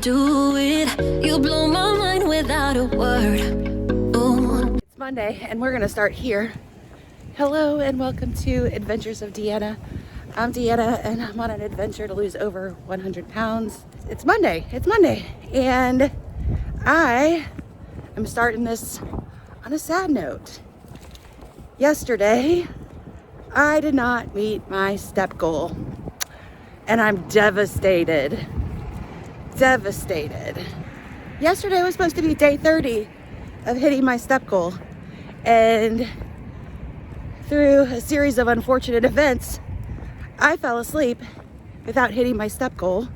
do it. You blow my mind without a word. Ooh. It's Monday and we're gonna start here. Hello and welcome to Adventures of Deanna. I'm Deanna and I'm on an adventure to lose over 100 pounds. It's Monday, and I am starting this on a sad note. Yesterday, I did not meet my step goal and I'm devastated. Yesterday was supposed to be day 30 of hitting my step goal, and through a series of unfortunate events, I fell asleep without hitting my step goal,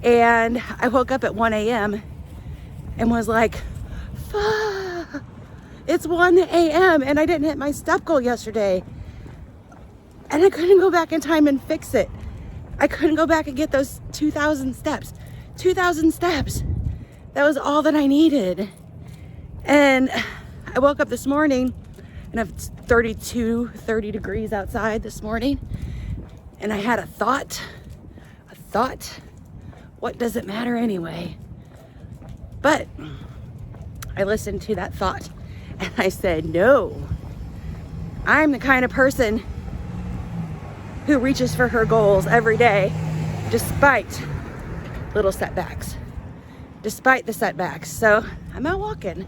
and I woke up at 1 a.m. and was like, fuck, it's 1 a.m. and I didn't hit my step goal yesterday, and I couldn't go back in time and fix it. I couldn't go back and get those 2,000 steps. 2,000 steps. That was all that I needed. And I woke up this morning and it's 30 degrees outside this morning. And I had a thought, what does it matter anyway? But I listened to that thought and I said, no, I'm the kind of person who reaches for her goals every day, despite little setbacks, despite the setbacks. So I'm out walking.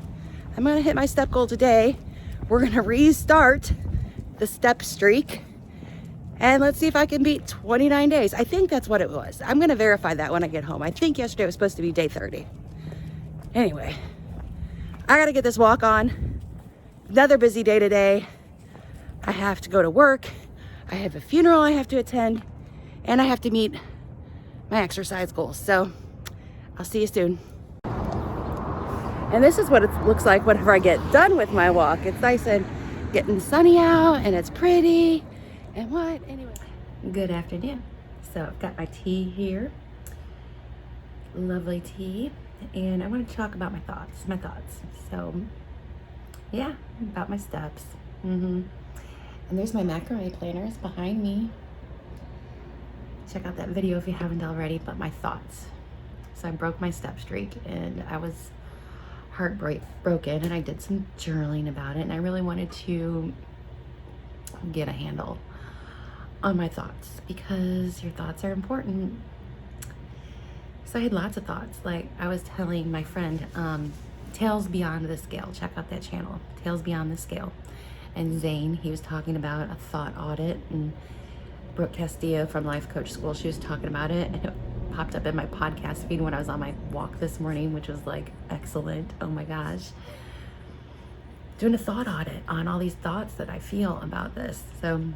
I'm gonna hit my step goal today. We're gonna restart the step streak and let's see if I can beat 29 days. I think that's what it was. I'm gonna verify that when I get home. I think yesterday was supposed to be day 30. Anyway, I gotta get this walk on. Another busy day today. I have to go to work. I have a funeral I have to attend, and I have to meet my exercise goals. So I'll see you soon. And this is what it looks like whenever I get done with my walk. It's nice and getting sunny out and it's pretty. And what? Anyway. Good afternoon. So I've got my tea here. Lovely tea. And I want to talk about my thoughts. So yeah, about my steps. And there's my macrame planners behind me. Check out that video if you haven't already, but my thoughts. So I broke my step streak and I was heartbroken, and I did some journaling about it, and I really wanted to get a handle on my thoughts because your thoughts are important. So I had lots of thoughts. Like I was telling my friend, Tales Beyond the Scale, check out that channel, Tales Beyond the Scale. And Zane, he was talking about a thought audit, and Brooke Castillo from Life Coach School, she was talking about it, and it popped up in my podcast feed when I was on my walk this morning, which was like excellent. Oh my gosh. Doing a thought audit on all these thoughts that I feel about this. So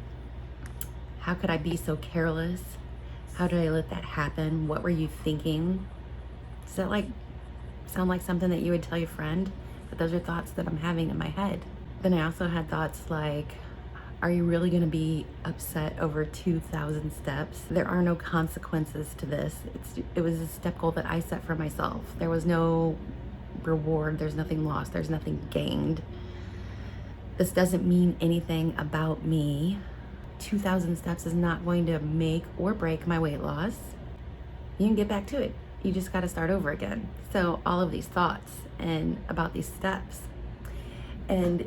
how could I be so careless? How did I let that happen? What were you thinking? Does that sound like something that you would tell your friend? But those are thoughts that I'm having in my head. Then I also had thoughts like, are you really going to be upset over 2,000 steps? There are no consequences to this. It was a step goal that I set for myself. There was no reward. There's nothing lost. There's nothing gained. This doesn't mean anything about me. 2,000 steps is not going to make or break my weight loss. You can get back to it. You just got to start over again. So all of these thoughts and about these steps. And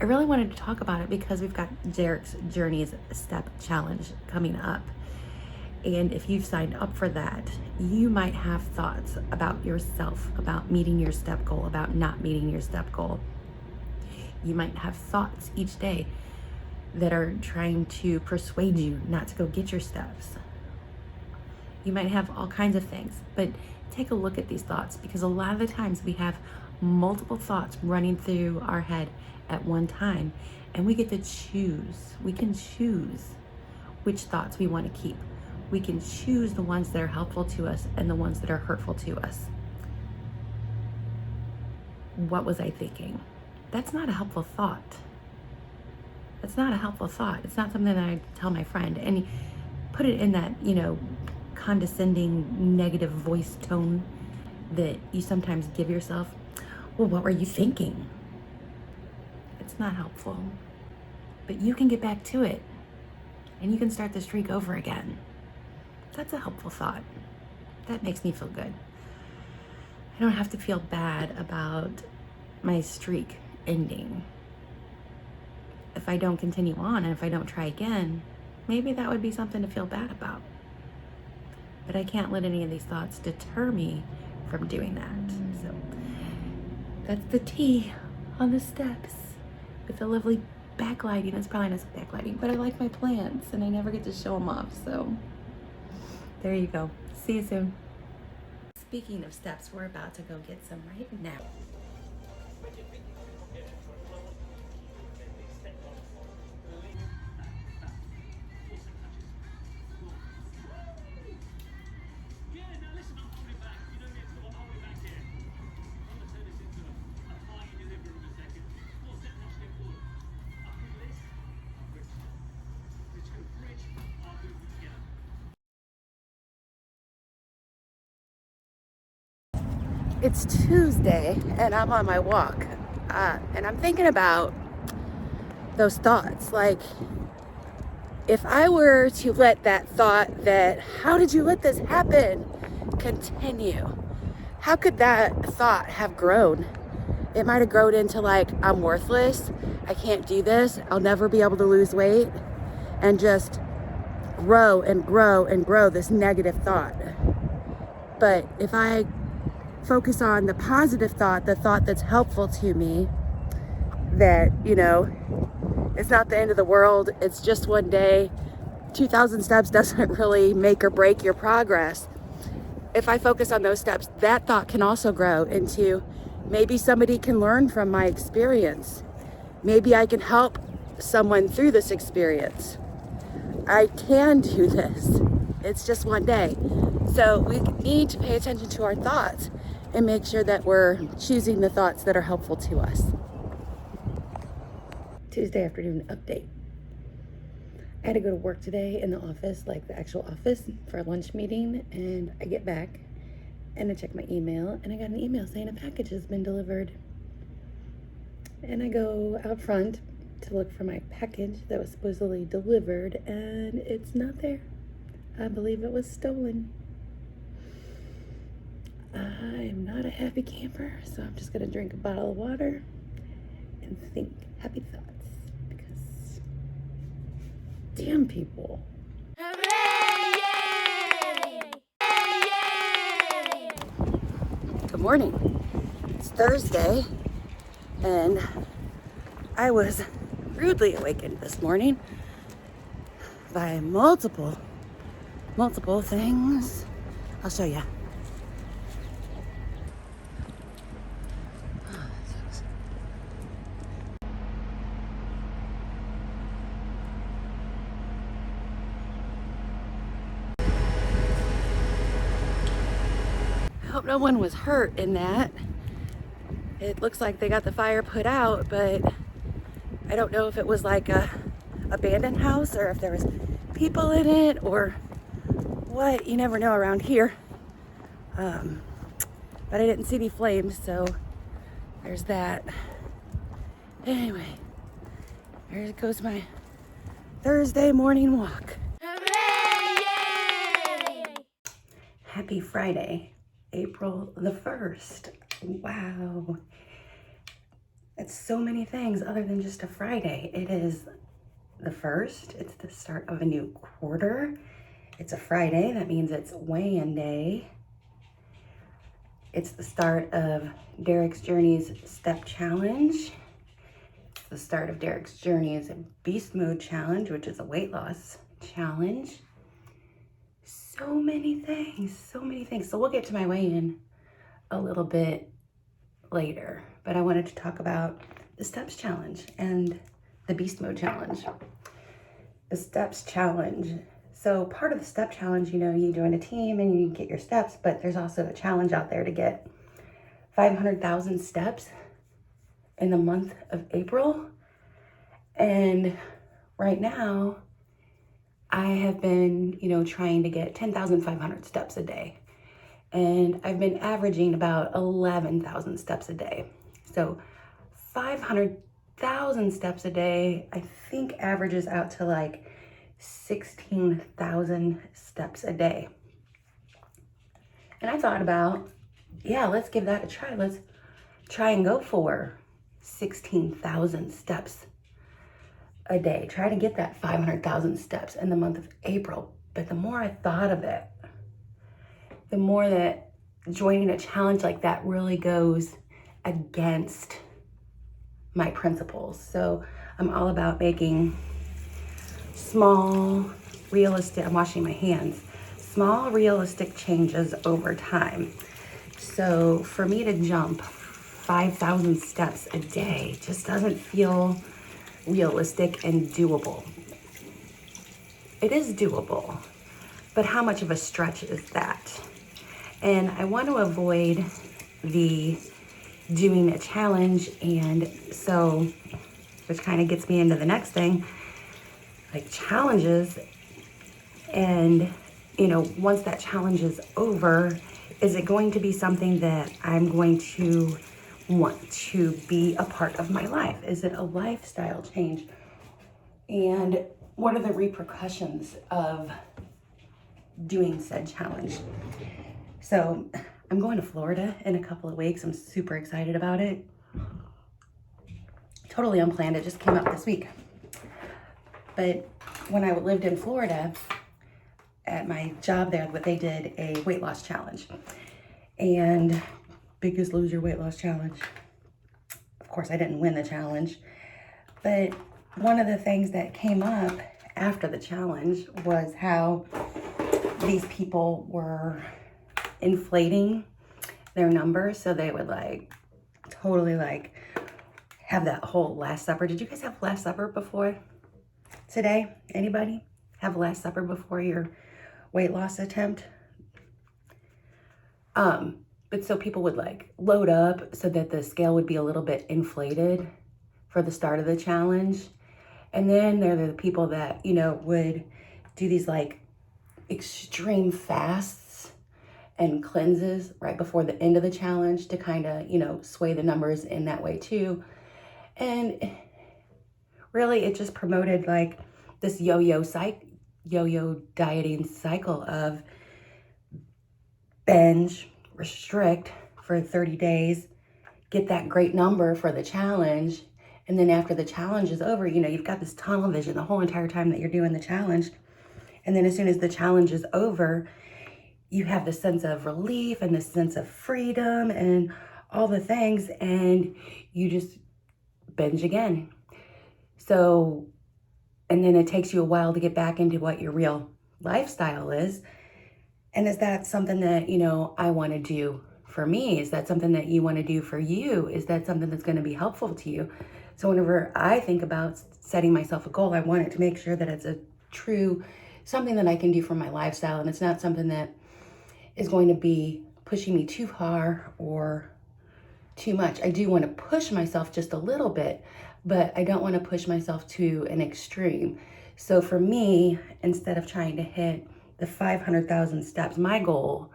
I really wanted to talk about it because we've got Derek's Journeys Step Challenge coming up. And if you've signed up for that, you might have thoughts about yourself, about meeting your step goal, about not meeting your step goal. You might have thoughts each day that are trying to persuade you not to go get your steps. You might have all kinds of things, but take a look at these thoughts, because a lot of the times we have multiple thoughts running through our head at one time, and we get to choose. We can choose which thoughts we want to keep. We can choose the ones that are helpful to us and the ones that are hurtful to us. What was I thinking? That's not a helpful thought. It's not a helpful thought. It's not something that I tell my friend. And put it in that, condescending, negative voice tone that you sometimes give yourself. Well, what were you thinking? It's not helpful. But you can get back to it and you can start the streak over again. That's a helpful thought. that makes me feel good. I don't have to feel bad about my streak ending. If I don't continue on and if I don't try again, maybe that would be something to feel bad about. But I can't let any of these thoughts deter me from doing that. So that's the tea on the steps with the lovely backlighting. It's probably not so backlighting, but I like my plants and I never get to show them off. So there you go. See you soon. Speaking of steps, we're about to go get some right now. It's Tuesday and I'm on my walk and I'm thinking about those thoughts. Like, if I were to let that thought that, how did you let this happen, continue, how could that thought have grown? It might have grown into like, I'm worthless, I can't do this, I'll never be able to lose weight, and just grow and grow and grow this negative thought. But if I focus on the positive thought, the thought that's helpful to me, that, you know, it's not the end of the world, it's just one day, 2,000 steps doesn't really make or break your progress. If I focus on those steps, that thought can also grow into, maybe somebody can learn from my experience. Maybe I can help someone through this experience. I can do this. It's just one day. So we need to pay attention to our thoughts and make sure that we're choosing the thoughts that are helpful to us. Tuesday afternoon update. I had to go to work today in the office, like the actual office, for a lunch meeting, and I get back and I check my email and I got an email saying a package has been delivered. And I go out front to look for my package that was supposedly delivered and it's not there. I believe it was stolen. I'm not a happy camper, so I'm just gonna drink a bottle of water and think happy thoughts, because damn people. Good morning. It's Thursday and I was rudely awakened this morning by multiple things. I'll show you. I hope no one was hurt in that. It looks like they got the fire put out, but I don't know if it was like a abandoned house or if there was people in it or what. You never know around here. But I didn't see any flames, so there's that. Anyway, there goes my Thursday morning walk. Happy Friday, April the 1st. Wow. It's so many things other than just a Friday. It is the 1st. It's the start of a new quarter. It's a Friday. That means it's weigh-in day. It's the start of Derek's Journey's Step Challenge. It's the start of Derek's Journey's Beast Mode Challenge, which is a weight loss challenge. So many things, so many things. So we'll get to my weigh-in a little bit later, but I wanted to talk about the Steps Challenge and the Beast Mode Challenge. The Steps Challenge. So part of the Step Challenge, you know, you join a team and you get your steps, but there's also a challenge out there to get 500,000 steps in the month of April. And right now, I have been, you know, trying to get 10,500 steps a day. And I've been averaging about 11,000 steps a day. So 500,000 steps a day, I think averages out to like 16,000 steps a day. And I thought about, yeah, let's give that a try. Let's try and go for 16,000 steps a day. Try to get that 500,000 steps in the month of April. But the more I thought of it, the more that joining a challenge like that really goes against my principles. So I'm all about making small, realistic, I'm washing my hands, small, realistic changes over time. So for me to jump 5,000 steps a day just doesn't feel realistic and doable. It is doable, but how much of a stretch is that? And I want to avoid the doing a challenge, and so, which kind of gets me into the next thing, like challenges. And, once that challenge is over, is it going to be something that I'm going to want to be a part of my life? Is it a lifestyle change? And what are the repercussions of doing said challenge? So I'm going to Florida in a couple of weeks. I'm super excited about it. Totally unplanned. It just came up this week. But when I lived in Florida, at my job there, they did a weight loss challenge. And Biggest Loser weight loss challenge. Of course, I didn't win the challenge. But one of the things that came up after the challenge was how these people were inflating their numbers. So they would totally have that whole Last Supper. Did you guys have Last Supper before today? Anybody have Last Supper before your weight loss attempt? But so people would load up so that the scale would be a little bit inflated for the start of the challenge. And then there are the people that, would do these extreme fasts and cleanses right before the end of the challenge to kind of, sway the numbers in that way too. And really it just promoted this yo-yo dieting cycle of binge, restrict for 30 days, get that great number for the challenge. And then after the challenge is over, you've got this tunnel vision the whole entire time that you're doing the challenge. And then as soon as the challenge is over, you have this sense of relief and this sense of freedom and all the things, and you just binge again. So, and then it takes you a while to get back into what your real lifestyle is. And is that something that, I want to do for me? Is that something that you want to do for you? Is that something that's going to be helpful to you? So whenever I think about setting myself a goal, I want it to make sure that it's a true, something that I can do for my lifestyle. And it's not something that is going to be pushing me too far or too much. I do want to push myself just a little bit, but I don't want to push myself to an extreme. So for me, instead of trying to hit the 500,000 steps, my goal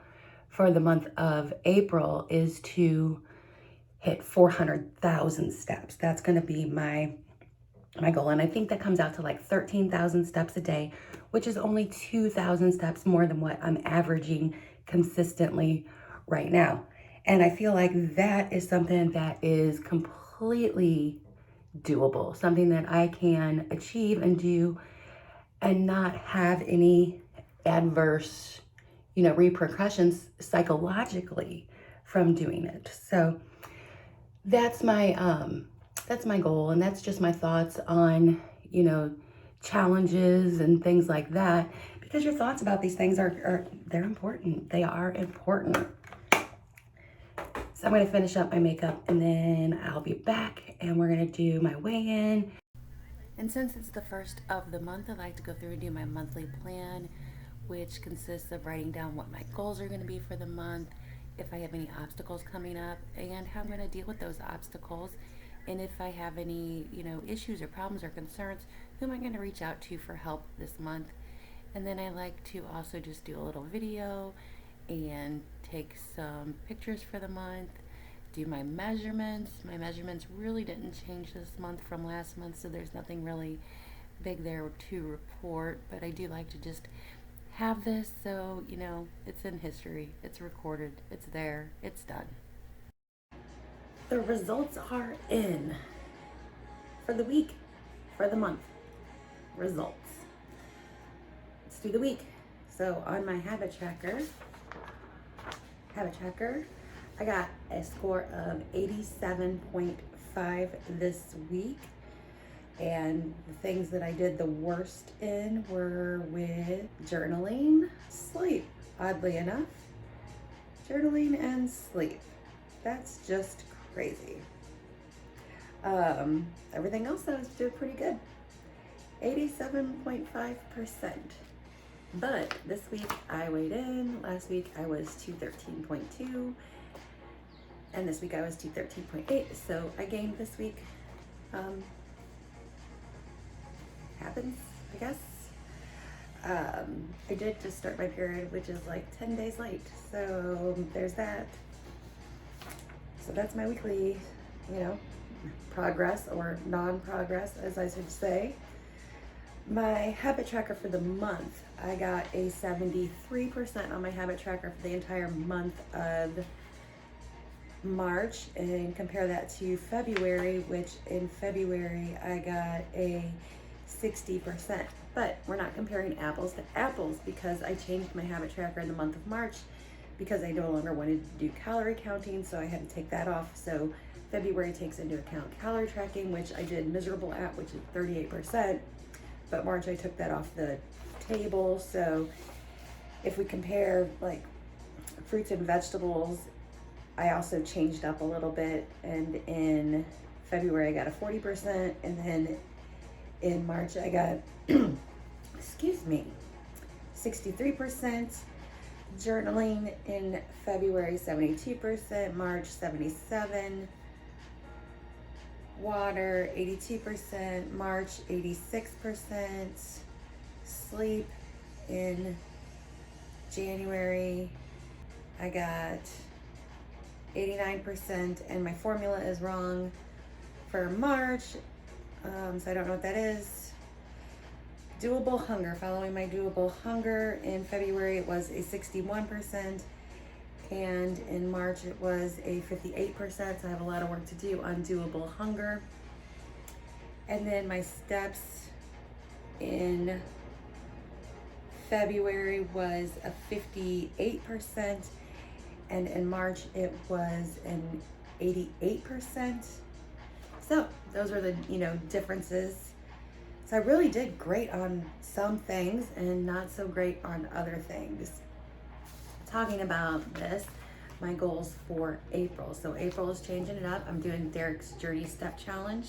for the month of April is to hit 400,000 steps. That's going to be my goal. And I think that comes out to 13,000 steps a day, which is only 2,000 steps more than what I'm averaging consistently right now. And I feel like that is something that is completely doable, something that I can achieve and do and not have any adverse, repercussions psychologically from doing it. So that's my goal, and that's just my thoughts on, challenges and things like that, because your thoughts about these things they're important. They are important. So I'm going to finish up my makeup and then I'll be back and we're going to do my weigh-in. And since it's the first of the month, I like to go through and do my monthly plan, which consists of writing down what my goals are going to be for the month, if I have any obstacles coming up, and how I'm going to deal with those obstacles. And if I have any, issues or problems or concerns, who am I going to reach out to for help this month? And then I like to also just do a little video and take some pictures for the month, do my measurements. My measurements really didn't change this month from last month, so there's nothing really big there to report, but I do like to just have this, so, you know, it's in history. It's recorded. It's there. It's done. The results are in for the week, for the month. Results. Let's do the week. So on my habit tracker, I got a score of 87.5 this week. And the things that I did the worst in were with journaling, sleep, oddly enough. Journaling and sleep. That's just crazy. Everything else I was doing pretty good. 87.5%. But this week I weighed in. Last week I was 213.2. And this week I was 213.8. So I gained this week. Happens, I guess. I did just start my period, which is like 10 days late. So there's that. So that's my weekly, you know, progress or non-progress, as I should say. My habit tracker for the month, I got a 73% on my habit tracker for the entire month of March, and compare that to February, which in February I got a 60%. But we're not comparing apples to apples because I changed my habit tracker in the month of March because I no longer wanted to do calorie counting, so I had to take that off. So February takes into account calorie tracking, which I did miserable at, which is 38%. But March I took that off the table. So if we compare like fruits and vegetables, I also changed up a little bit, and in February I got a 40%, and then in March I got, excuse me, 63%. Journaling in February 72%, March 77%, water 82%, March 86%, sleep in January I got 89%, and my formula is wrong for March, so I don't know what that is. Doable hunger, following my doable hunger in February it was a 61%, and in March it was a 58%, so I have a lot of work to do on doable hunger. And then my steps in February was a 58%, and in March it was an 88%. So those are the, you know, differences. So I really did great on some things and not so great on other things. Talking about this, my goals for April. So April is changing it up. I'm doing Derek's Journey Step Challenge,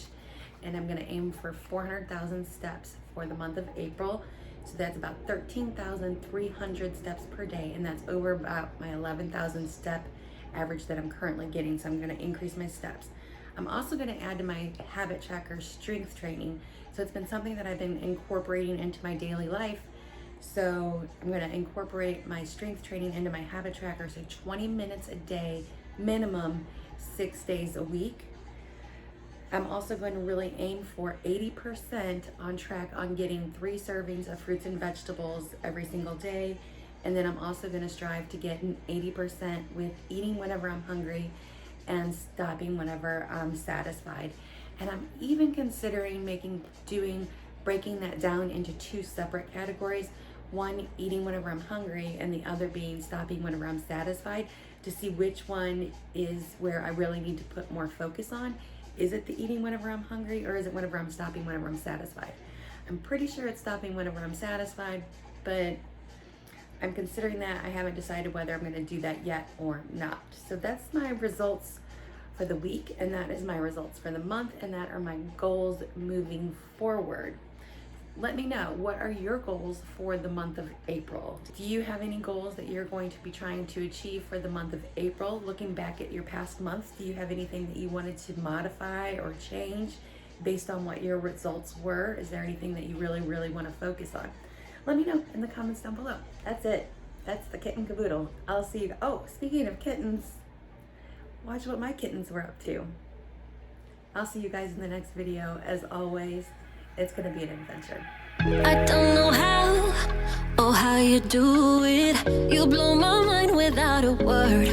and I'm gonna aim for 400,000 steps for the month of April. So that's about 13,300 steps per day, and that's over about my 11,000 step average that I'm currently getting. So I'm gonna increase my steps. I'm also gonna add to my habit tracker strength training. So it's been something that I've been incorporating into my daily life. So I'm gonna incorporate my strength training into my habit tracker. So 20 minutes a day, minimum 6 days a week. I'm also going to really aim for 80% on track on getting 3 servings of fruits and vegetables every single day. And then I'm also gonna strive to get an 80% with eating whenever I'm hungry and stopping whenever I'm satisfied. And I'm even considering breaking that down into 2 separate categories. One, eating whenever I'm hungry, and the other being stopping whenever I'm satisfied, to see which one is where I really need to put more focus on. Is it the eating whenever I'm hungry, or is it whenever I'm stopping whenever I'm satisfied? I'm pretty sure it's stopping whenever I'm satisfied, but I'm considering that. I haven't decided whether I'm gonna do that yet or not. So that's my results for the week, and that is my results for the month, and that are my goals moving forward. Let me know, what are your goals for the month of April? Do you have any goals that you're going to be trying to achieve for the month of April? Looking back at your past months, do you have anything that you wanted to modify or change based on what your results were? Is there anything that you really, really want to focus on? Let me know in the comments down below. That's it. That's the kitten caboodle. I'll see you. Oh, speaking of kittens, watch what my kittens were up to. I'll see you guys in the next video. As always, it's gonna be an adventure. I don't know how Oh, how you do it. You blow my mind without a word.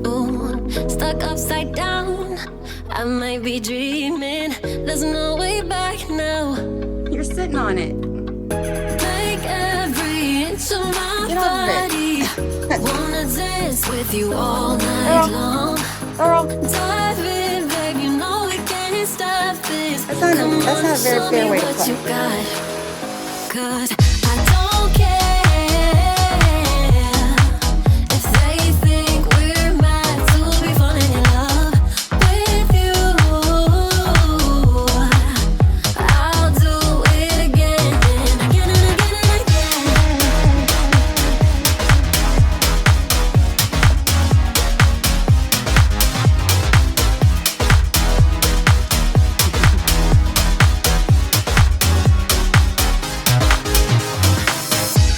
Ooh, stuck upside down. I might be dreaming. There's no way back now. You're sitting on it. Take every inch of my Get off body. Wanna dance with you all night long. Earl, Dive in, babe, you know we can't stop this. that's not a very fair way to What play. you got? 'Cause I don't care if they think we're mad to be falling in love with you. I'll do it again and again and again and again.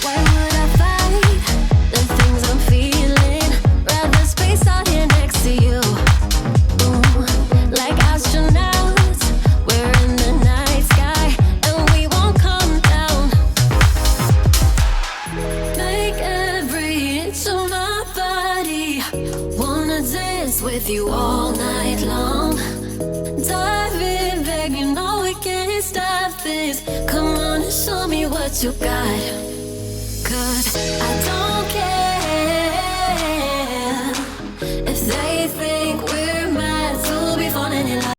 Why would I fight the things I'm feeling? Rather space out here next to you. Ooh, like astronauts, we're in the night sky and we won't come down. Make every inch of my body wanna dance with you all night long. Dive in, babe, you know we can't stop this. Come on and show me what you got. 'Cause I don't